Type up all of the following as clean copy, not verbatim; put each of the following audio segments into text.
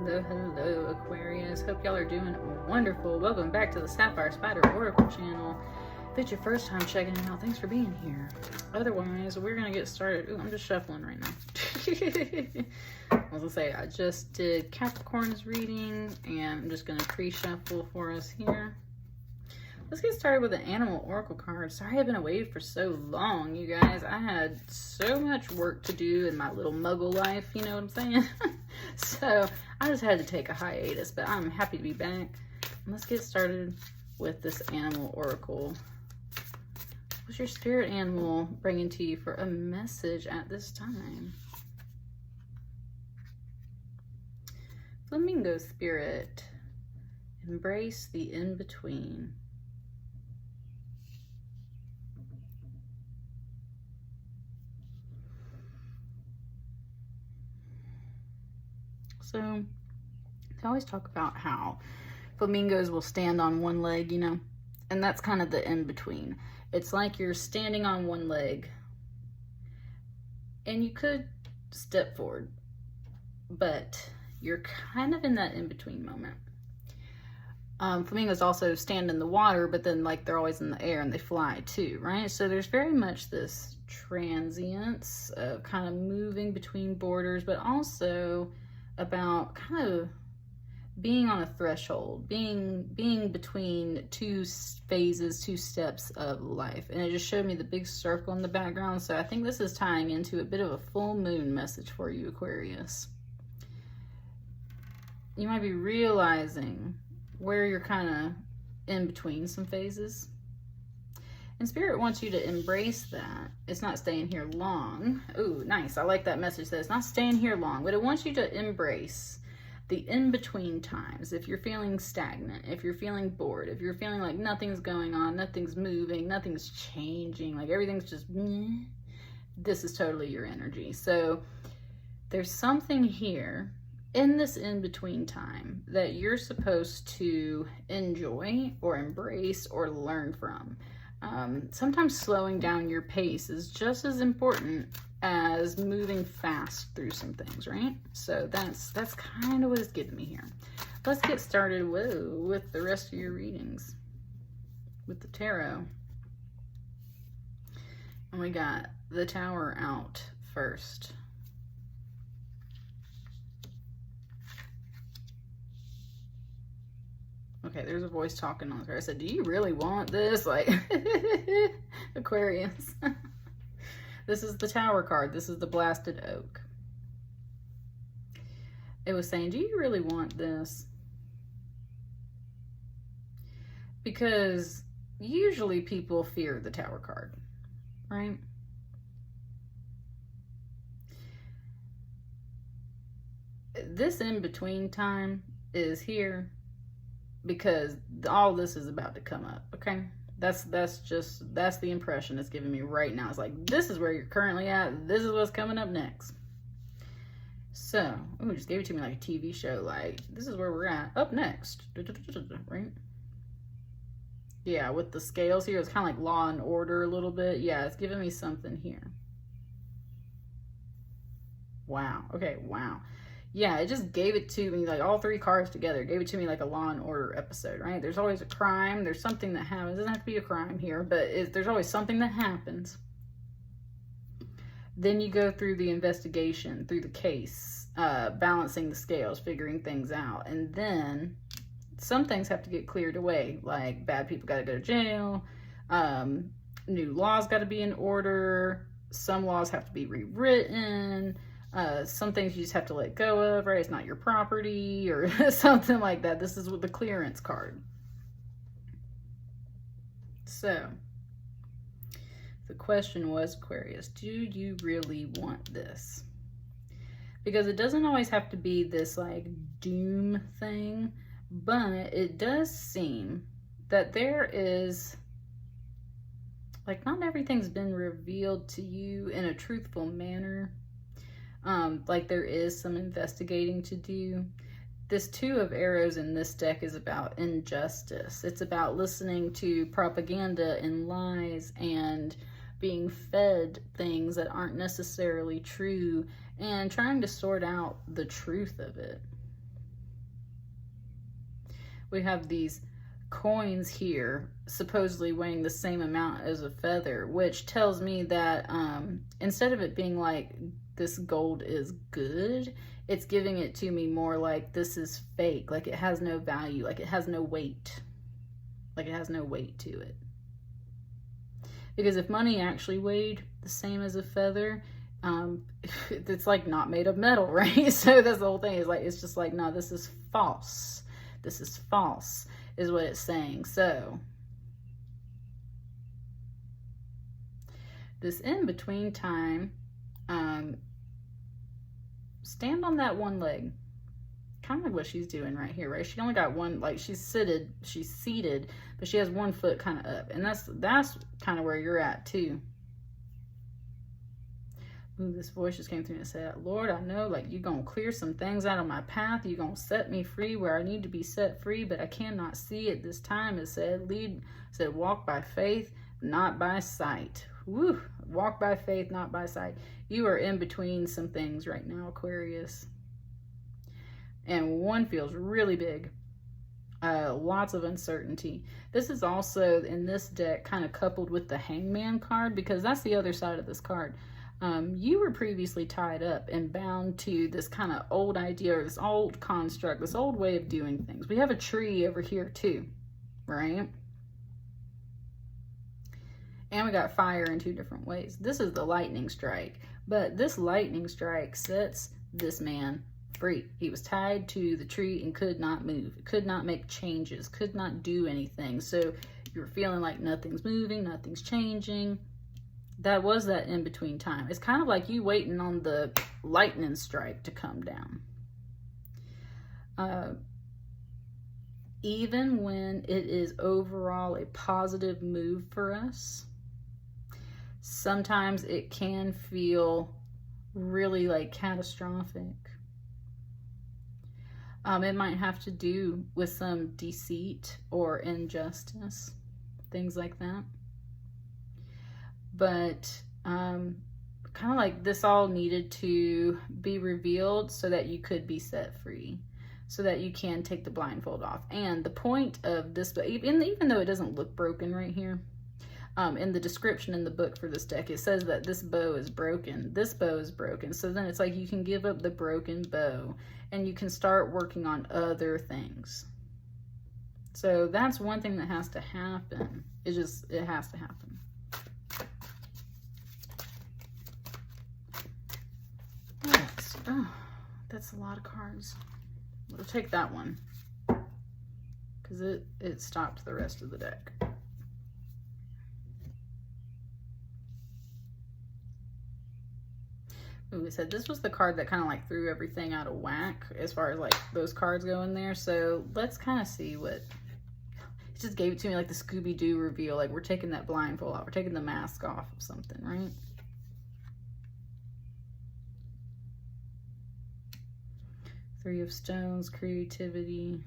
Hello, Aquarius. Hope y'all are doing wonderful. Welcome back to the Sapphire Spider Oracle channel. If it's your first time checking it out, thanks for being here. Otherwise, we're going to get started. Ooh, I'm just shuffling right now. I was going to say, I just did Capricorn's reading, and I'm just going to pre-shuffle for us here. Let's get started with the Animal Oracle card. Sorry I've been away for so long, you guys. I had so much work to do in my little muggle life, you know what I'm saying? So I just had to take a hiatus, but I'm happy to be back. Let's get started with this Animal Oracle. What's your spirit animal bringing to you for a message at this time? Flamingo spirit, embrace the in-between. So they always talk about how flamingos will stand on one leg, you know, and that's kind of the in-between. It's like you're standing on one leg and you could step forward, but you're kind of in that in-between moment. Flamingos also stand in the water, but then like they're always in the air and they fly too, right? So there's very much this transience of kind of moving between borders, but also about kind of being on a threshold, being between two phases, two steps of life. And it just showed me the big circle in the background. So I think this is tying into a bit of a full moon message for you, Aquarius. You might be realizing where you're kind of in between some phases. And Spirit wants you to embrace that. It's not staying here long. Ooh, nice. I like that message that it's not staying here long, but it wants you to embrace the in-between times. If you're feeling stagnant, if you're feeling bored, if you're feeling like nothing's going on, nothing's moving, nothing's changing, like everything's just meh, this is totally your energy. So there's something here in this in-between time that you're supposed to enjoy or embrace or learn from. Sometimes slowing down your pace is just as important as moving fast through some things, right? So that's kind of what it's giving me here. Let's get started with the rest of your readings with the tarot. And we got the Tower out first. Okay, there's a voice talking on the card. I said, do you really want this? Like, Aquarius. This is the Tower card. This is the Blasted Oak. It was saying, do you really want this? Because usually people fear the Tower card, right? This in-between time is here because all this is about to come up, okay? That's the impression it's giving me right now. It's like, this is where you're currently at. This is what's coming up next. So, ooh, just gave it to me like a TV show. Like, this is where we're at. Up next. Right? Yeah, with the scales here, it's kind of like Law and Order a little bit. Yeah, it's giving me something here. Wow. Okay, wow. Yeah, it just gave it to me, like all three cards together, gave it to me like a Law and Order episode, right? There's always a crime. There's something that happens. It doesn't have to be a crime here, but there's always something that happens. Then you go through the investigation, through the case, balancing the scales, figuring things out. And then some things have to get cleared away, like bad people got to go to jail. New laws got to be in order. Some laws have to be rewritten. Some things you just have to let go of, right? It's not your property or something like that. This is with the clearance card. So, the question was, Aquarius, do you really want this? Because it doesn't always have to be this like doom thing, but it does seem that there is, like, not everything's been revealed to you in a truthful manner. Like there is some investigating to do. This Two of Arrows in this deck is about injustice. It's about listening to propaganda and lies and being fed things that aren't necessarily true and trying to sort out the truth of it. we have these coins here supposedly weighing the same amount as a feather, which tells me that instead of it being like this gold is good, it's giving it to me more like this is fake, like it has no value, like it has no weight, like it has no weight to it. Because if money actually weighed the same as a feather, it's like not made of metal, right? So that's the whole thing. Is like, it's just like, no, this is false. This is false, is what it's saying. So this in-between time, stand on that one leg. Kind of like what she's doing right here, right? She only got one, like she's seated, but she has one foot kind of up. And that's kind of where you're at too. Ooh, this voice just came through and said, Lord, I know like you're going to clear some things out of my path. You're going to set me free where I need to be set free, but I cannot see it this time. It said, walk by faith, not by sight. Woo, walk by faith, not by sight. You are in between some things right now, Aquarius. And one feels really big. Lots of uncertainty. This is also in this deck kind of coupled with the Hangman card, because that's the other side of this card. You were previously tied up and bound to this kind of old idea or this old construct, this old way of doing things. We have a tree over here too, right? And we got fire in two different ways. This is the lightning strike, but this lightning strike sets this man free. He was tied to the tree and could not move, could not make changes, could not do anything. So you're feeling like nothing's moving, nothing's changing. That was that in-between time. It's kind of like you waiting on the lightning strike to come down. Even when it is overall a positive move for us, sometimes it can feel really like catastrophic. It might have to do with some deceit or injustice, things like that. But kind of like this all needed to be revealed so that you could be set free, so that you can take the blindfold off. And the point of this, even though it doesn't look broken right here, in the description in the book for this deck, it says that this bow is broken. This bow is broken. So then it's like you can give up the broken bow and you can start working on other things. So that's one thing that has to happen. It has to happen. Oh, that's a lot of cards. We'll take that one because it stopped the rest of the deck. Ooh, we said this was the card that kind of like threw everything out of whack as far as like those cards go in there. So let's kind of see what it just gave it to me, like the Scooby-Doo reveal. Like we're taking that blindfold off, we're taking the mask off of something, right? Three of Stones, creativity.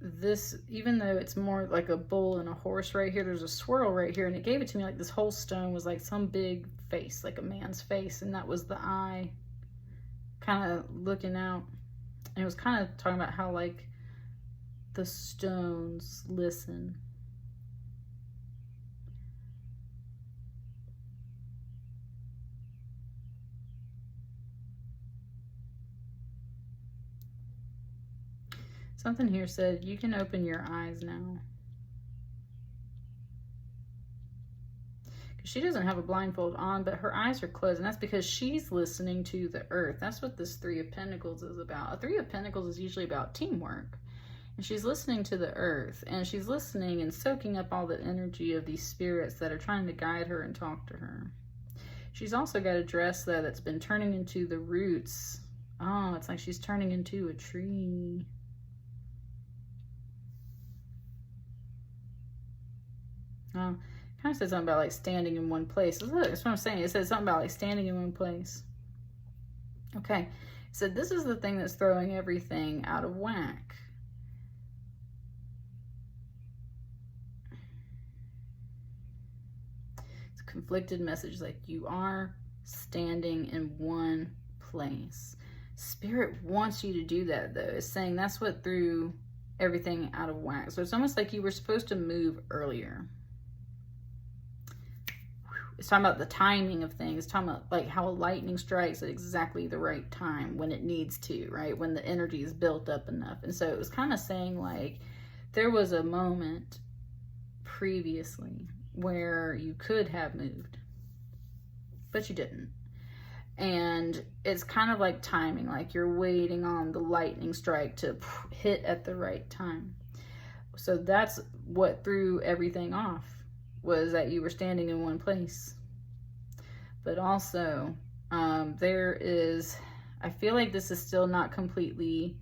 This, even though it's more like a bull and a horse right here, there's a swirl right here, and it gave it to me like this whole stone was like some big face, like a man's face, and that was the eye kind of looking out. And it was kind of talking about how like the stones listen. Something here said, you can open your eyes now. Because she doesn't have a blindfold on, but her eyes are closed, and that's because she's listening to the earth. That's what this Three of Pentacles is about. A Three of Pentacles is usually about teamwork. And she's listening to the earth, and she's listening and soaking up all the energy of these spirits that are trying to guide her and talk to her. She's also got a dress, though, that's been turning into the roots. Oh, it's like she's turning into a tree. Oh, kind of said something about like standing in one place. Look, that's what I'm saying. It says something about like standing in one place. Okay, so this is the thing that's throwing everything out of whack. conflicted message, like you are standing in one place. Spirit wants you to do that, though. It's saying that's what threw everything out of whack. So it's almost like you were supposed to move earlier. It's talking about the timing of things. It's talking about like how a lightning strikes at exactly the right time when it needs to, right? When the energy is built up enough. And so it was kind of saying like there was a moment previously where you could have moved, but you didn't. And it's kind of like timing, like you're waiting on the lightning strike to hit at the right time. So that's what threw everything off, was that you were standing in one place. But also, there is, I feel like this is still not completely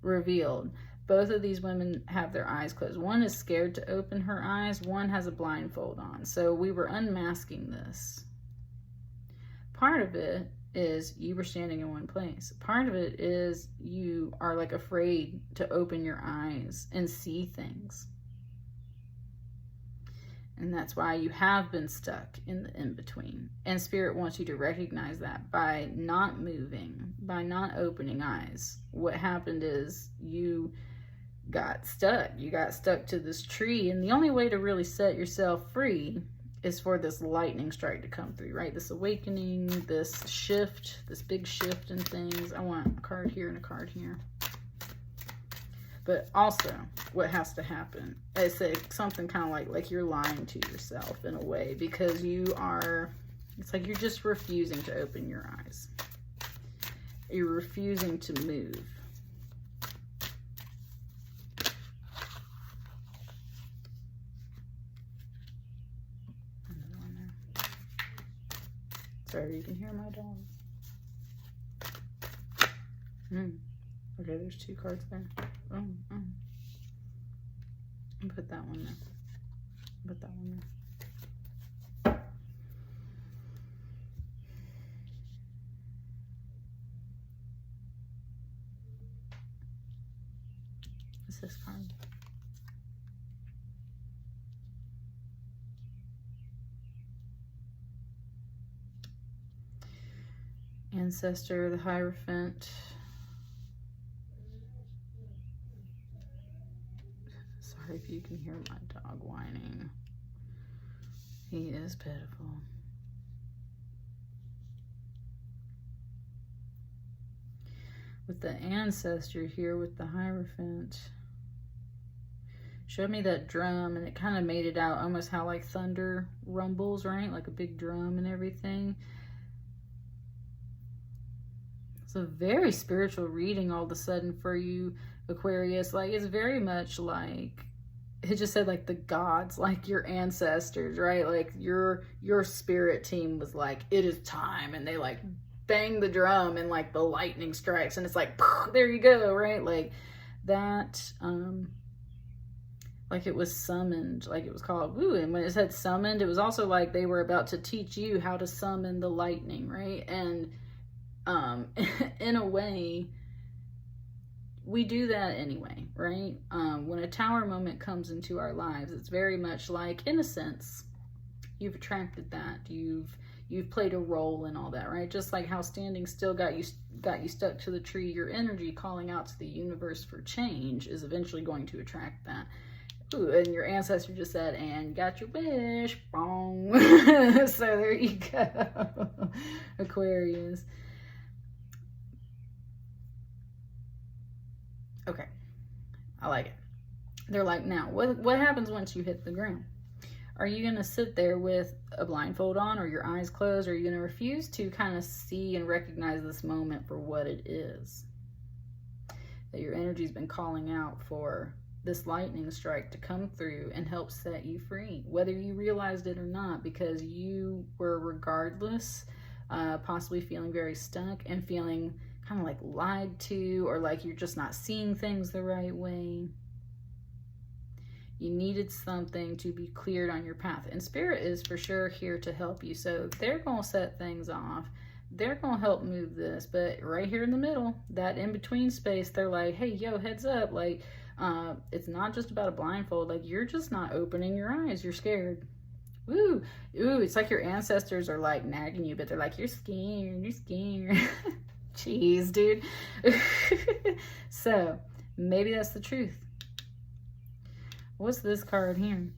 revealed. Both of these women have their eyes closed. One is scared to open her eyes. One has a blindfold on. So we were unmasking this. Part of it is you were standing in one place. Part of it is you are like afraid to open your eyes and see things. And that's why you have been stuck in the in-between. And Spirit wants you to recognize that by not moving, by not opening eyes. What happened is you got stuck. You got stuck to this tree. And the only way to really set yourself free is for this lightning strike to come through, right? This awakening, this shift, this big shift in things. I want a card here and a card here. But also, what has to happen is something kind of like you're lying to yourself in a way, because you are, it's like you're just refusing to open your eyes. You're refusing to move. Another one there. Sorry, you can hear my dog. Okay, there's two cards there. Put that one there. Put that one there. What's this card? Ancestor, the Hierophant. Sorry if you can hear my dog whining. He is pitiful. With the Ancestor here, with the Hierophant, showed me that drum, and it kind of made it out almost how like thunder rumbles, right? Like a big drum and everything. It's a very spiritual reading all of a sudden for you, Aquarius. Like, it's very much like, it just said like the gods, like your ancestors, right? Like your spirit team was like, it is time, and they like bang the drum and like the lightning strikes, and it's like, there you go, right? Like that, like it was summoned, like it was called, woo. And when it said summoned, it was also like they were about to teach you how to summon the lightning, right? And in a way, we do that anyway, right? When a tower moment comes into our lives, it's very much like, in a sense, you've attracted that. You've played a role in all that, right? Just like how standing still got you stuck to the tree, your energy calling out to the universe for change is eventually going to attract that. Ooh, and your ancestor just said, and you got your wish, bong. So there you go, Aquarius. Okay, I like it. They're like, now, what happens once you hit the ground? Are you going to sit there with a blindfold on or your eyes closed? Or are you going to refuse to kind of see and recognize this moment for what it is? That your energy's been calling out for this lightning strike to come through and help set you free, whether you realized it or not, because you were regardless, possibly feeling very stuck and feeling kind of like lied to, or like you're just not seeing things the right way. You needed something to be cleared on your path, and Spirit is for sure here to help you. So they're going to set things off. They're going to help move this, but right here in the middle, that in-between space, they're like, hey, yo, heads up. Like, it's not just about a blindfold. Like, you're just not opening your eyes. You're scared. Ooh, ooh, it's like your ancestors are like nagging you, but they're like, you're scared, you're scared. Jeez, dude. So, maybe that's the truth. What's this card here?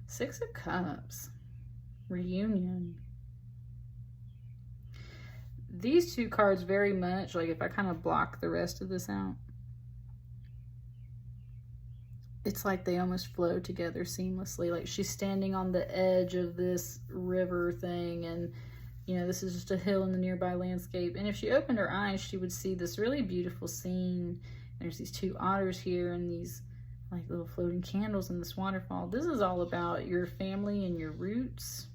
Six of Cups. Reunion. These two cards very much, like if I kind of block the rest of this out, it's like they almost flow together seamlessly. Like she's standing on the edge of this river thing, and you know, this is just a hill in the nearby landscape. And if she opened her eyes, she would see this really beautiful scene. There's these two otters here and these like little floating candles in this waterfall. This is all about your family and your roots.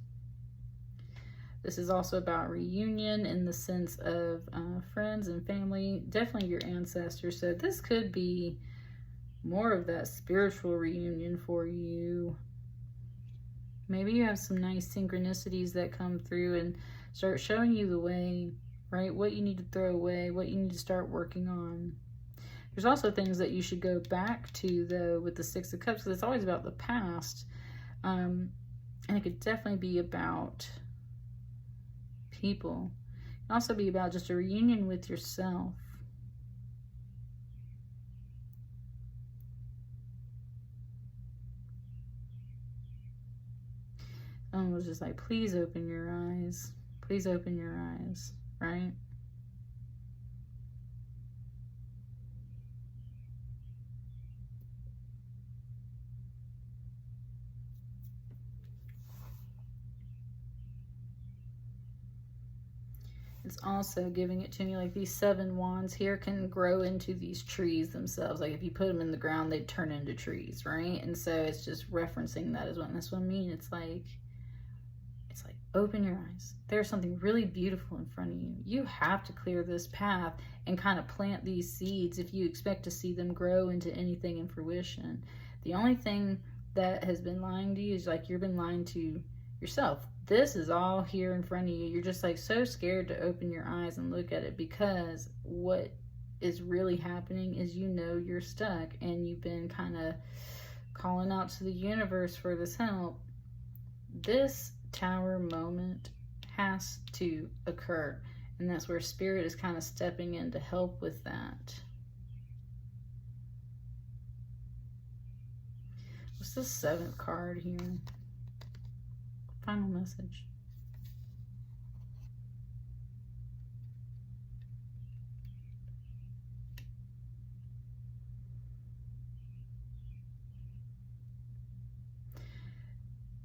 This is also about reunion in the sense of friends and family, definitely your ancestors. So this could be more of that spiritual reunion for you. Maybe you have some nice synchronicities that come through and start showing you the way, right? What you need to throw away, what you need to start working on. There's also things that you should go back to, though, with the Six of Cups, because it's always about the past. And it could definitely be about people. It can also be about just a reunion with yourself. Someone was just like, please open your eyes. Please open your eyes, right? It's also giving it to me like these 7 wands here can grow into these trees themselves. Like if you put them in the ground, they'd turn into trees, right? And so it's just referencing that as what this one means. It's like open your eyes. There's something really beautiful in front of you. You have to clear this path and kind of plant these seeds if you expect to see them grow into anything in fruition. The only thing that has been lying to you is like you've been lying to yourself. This is all here in front of you. You're just like so scared to open your eyes and look at it, because what is really happening is, you know, you're stuck and you've been kind of calling out to the universe for this help. This Tower moment has to occur, and that's where Spirit is kind of stepping in to help with that. What's the 7th card here? Final message.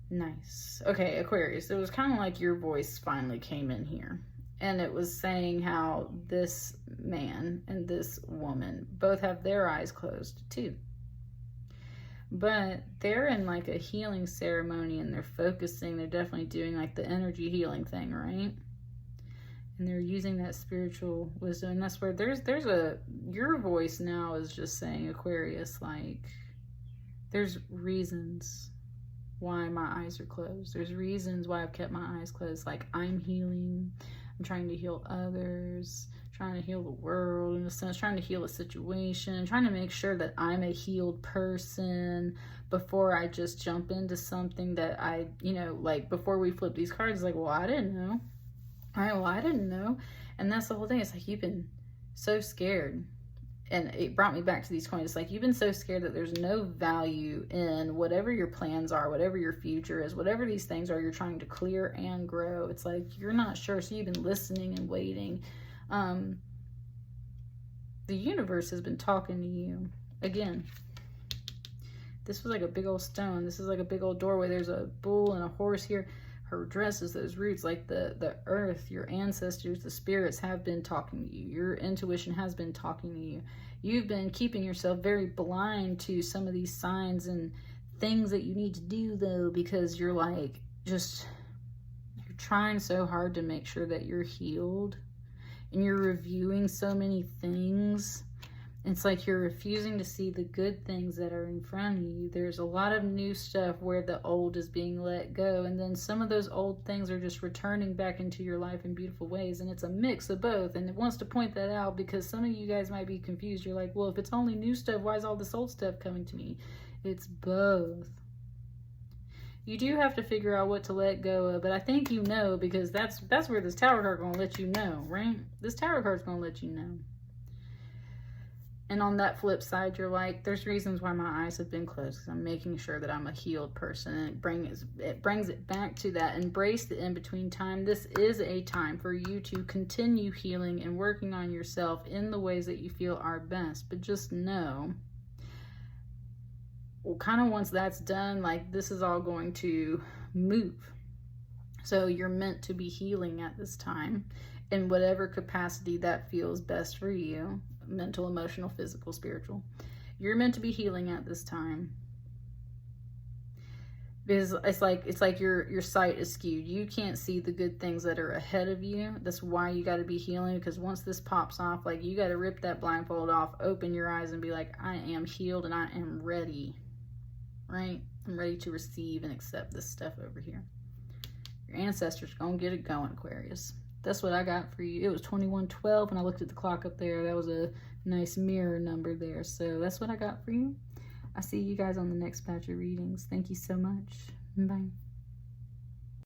Nice. Okay, Aquarius, it was kind of like your voice finally came in here. And it was saying how this man and this woman both have their eyes closed too. But they're in like a healing ceremony and they're focusing. They're definitely doing like the energy healing thing, right? And they're using that spiritual wisdom. And that's where your voice now is just saying, Aquarius, like, there's reasons why my eyes are closed. There's reasons why I've kept my eyes closed. Like, I'm healing. I'm trying to heal others, trying to heal the world in a sense, trying to heal a situation, trying to make sure that I'm a healed person before I just jump into something that I, you know, like before we flip these cards, like, well, I didn't know. All right, well, I didn't know. And that's the whole thing. It's like, you've been so scared. And it brought me back to these coins. It's like, you've been so scared that there's no value in whatever your plans are, whatever your future is, whatever these things are you're trying to clear and grow. It's like, you're not sure. So you've been listening and waiting. The universe has been talking to you. Again, this was like a big old stone. This is like a big old doorway. There's a bull and a horse here. Her dresses, those roots, like the earth, your ancestors, the spirits have been talking to you. Your intuition has been talking to you. You've been keeping yourself very blind to some of these signs and things that you need to do, though, because you're like, you're trying so hard to make sure that you're healed, and you're reviewing so many things, It's like you're refusing to see the good things that are in front of you. There's a lot of new stuff where the old is being let go, and then some of those old things are just returning back into your life in beautiful ways, and it's a mix of both. And it wants to point that out because some of you guys might be confused. You're like, well, if it's only new stuff, why is all this old stuff coming to me? It's both. You do have to figure out what to let go of, but I think you know, because that's where this tarot card gonna let you know, right? This tarot card's gonna let you know. And on that flip side, you're like, there's reasons why my eyes have been closed, because I'm making sure that I'm a healed person. And it brings it back to that. Embrace the in-between time. This is a time for you to continue healing and working on yourself in the ways that you feel are best. But just know, well, kind of once that's done, like, this is all going to move. So you're meant to be healing at this time in whatever capacity that feels best for you. Mental, emotional, physical, spiritual. You're meant to be healing at this time. Because it's like your sight is skewed. You can't see the good things that are ahead of you. That's why you got to be healing, because once this pops off, like, you got to rip that blindfold off, open your eyes and be like, I am healed and I am ready. Right? I'm ready to receive and accept this stuff over here. Your ancestors gonna get it going, Aquarius. That's what I got for you. It was 2112, and I looked at the clock up there. That was a nice mirror number there. So that's what I got for you. I see you guys on the next batch of readings. Thank you so much. Bye.